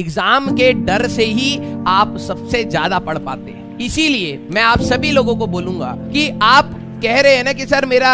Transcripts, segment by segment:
Exam के डर से ही आप सबसे ज्यादा पढ़ पाते हैं। इसीलिए मैं आप सभी लोगों को बोलूंगा कि आप कह रहे हैं ना कि सर मेरा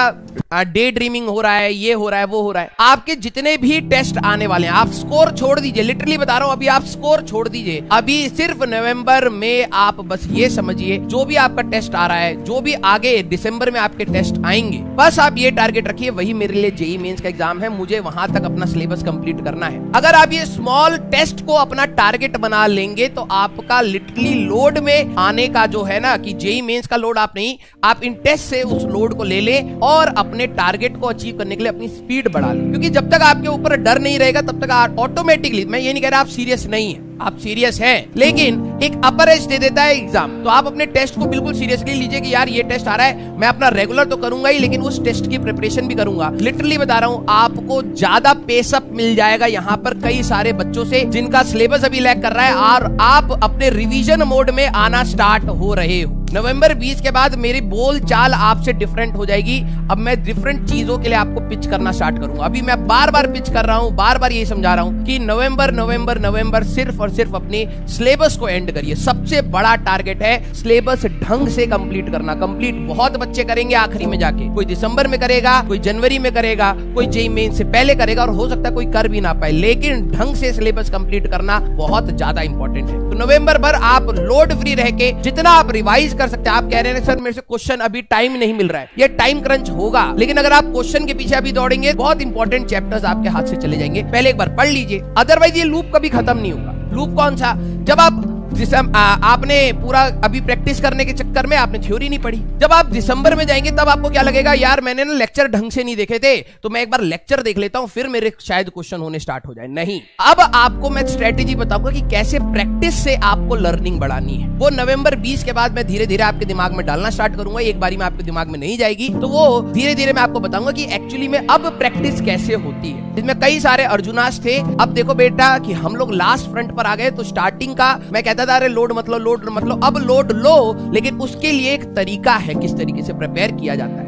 डे ड्रीमिंग हो रहा है, ये हो रहा है, वो हो रहा है। आपके जितने भी टेस्ट आने वाले हैं, आप स्कोर छोड़ दीजिए, लिटरली बता रहा हूं, अभी आप स्कोर छोड़ दीजिए। अभी सिर्फ नवंबर में आप बस ये समझिए, जो भी आपका टेस्ट आ रहा है, जो भी आगे दिसंबर में आपके टेस्ट आएंगे, बस आप ये टारगेट रखिए, वही मेरे लिए जेईई मेंस का एग्जाम है, मुझे वहां तक अपना सिलेबस कंप्लीट करना है। अगर आप ये स्मॉल टेस्ट को अपना टारगेट बना लेंगे तो आपका लिटरली लोड में आने का जो है ना, कि जेईई मेंस का लोड आप नहीं, आप इन टेस्ट से उस लोड को ले लें और अपने टारगेट को अचीव करने के लिए अपनी स्पीड बढ़ा लें। क्योंकि जब तक आपके ऊपर डर नहीं रहेगा तब तक आप ऑटोमेटिकली, मैं ये नहीं कह रहा आप सीरियस नहीं है, आप सीरियस हैं, लेकिन एक अपर एज दे देता है एग्जाम। तो आप अपने टेस्ट को बिल्कुल सीरियसली लीजिए कि यार ये टेस्ट आ रहा है, मैं अपना रेगुलर तो करूंगा ही, लेकिन उस टेस्ट की प्रिपरेशन भी करूंगा। लिटरली बता रहा हूं, आपको ज्यादा पेसअप मिल जाएगा यहाँ पर कई सारे बच्चों से जिनका सिलेबस अभी लैग कर रहा है और आप अपने रिवीजन मोड में आना स्टार्ट हो रहे हो। नवंबर 20 के बाद मेरी बोल चाल आपसे डिफरेंट हो जाएगी। अब मैं डिफरेंट चीजों के लिए आपको पिच करना स्टार्ट करूंगा। अभी मैं बार बार पिच कर रहा हूं, बार बार यही समझा रहा हूं कि नवंबर सिर्फ और सिर्फ अपने सिलेबस को एंड करिए। सबसे बड़ा टारगेट है सिलेबस ढंग से कंप्लीट करना। कंप्लीट बहुत बच्चे करेंगे आखिरी में जाके, कोई दिसंबर में करेगा, कोई जनवरी में करेगा, कोई जेईई मेंस से पहले करेगा, और हो सकता है कोई कर भी ना पाए, लेकिन ढंग से सिलेबस कंप्लीट करना बहुत ज्यादा इंपॉर्टेंट है। तो नवंबर भर आप लोड फ्री रह के जितना आप रिवाइज कर सकते हैं। आप कह रहे हैं सर मेरे से क्वेश्चन अभी टाइम नहीं मिल रहा है, ये टाइम क्रंच होगा, लेकिन अगर आप क्वेश्चन के पीछे अभी दौड़ेंगे, बहुत इंपॉर्टेंट चैप्टर्स आपके हाथ से चले जाएंगे। पहले एक बार पढ़ लीजिए, अदरवाइज ये लूप कभी खत्म नहीं होगा। लूप कौन सा? जब आप आपने पूरा अभी प्रैक्टिस करने के चक्कर में आपने थ्योरी नहीं पढ़ी। जब आप दिसंबर में जाएंगे तब आपको क्या लगेगा, यार मैंने ना लेक्चर ढंग से नहीं देखे थे, तो मैं एक बार लेक्चर देख लेता हूं, फिर मेरे शायद क्वेश्चन होने स्टार्ट हो जाए। नहीं, अब आपको मैं स्ट्रेटेजी बताऊंगा कि कैसे प्रैक्टिस से आपको लर्निंग बढ़ानी है। वो नवंबर 20 के बाद मैं धीरे धीरे आपके दिमाग में डालना स्टार्ट करूंगा। एक बारी में आपके दिमाग में नहीं जाएगी, तो वो धीरे धीरे मैं आपको बताऊंगा कि एक्चुअली में अब प्रैक्टिस कैसे होती है। इसमें कई सारे अर्जुनास थे। अब देखो बेटा कि हम लोग लास्ट फ्रंट पर आ गए, तो स्टार्टिंग का मैं कहता था अरे लोड मतलब अब लोड लो, लेकिन उसके लिए एक तरीका है किस तरीके से प्रिपेयर किया जाता है।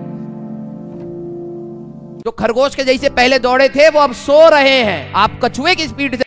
जो खरगोश के जैसे पहले दौड़े थे वो अब सो रहे हैं। आप कछुए की स्पीड से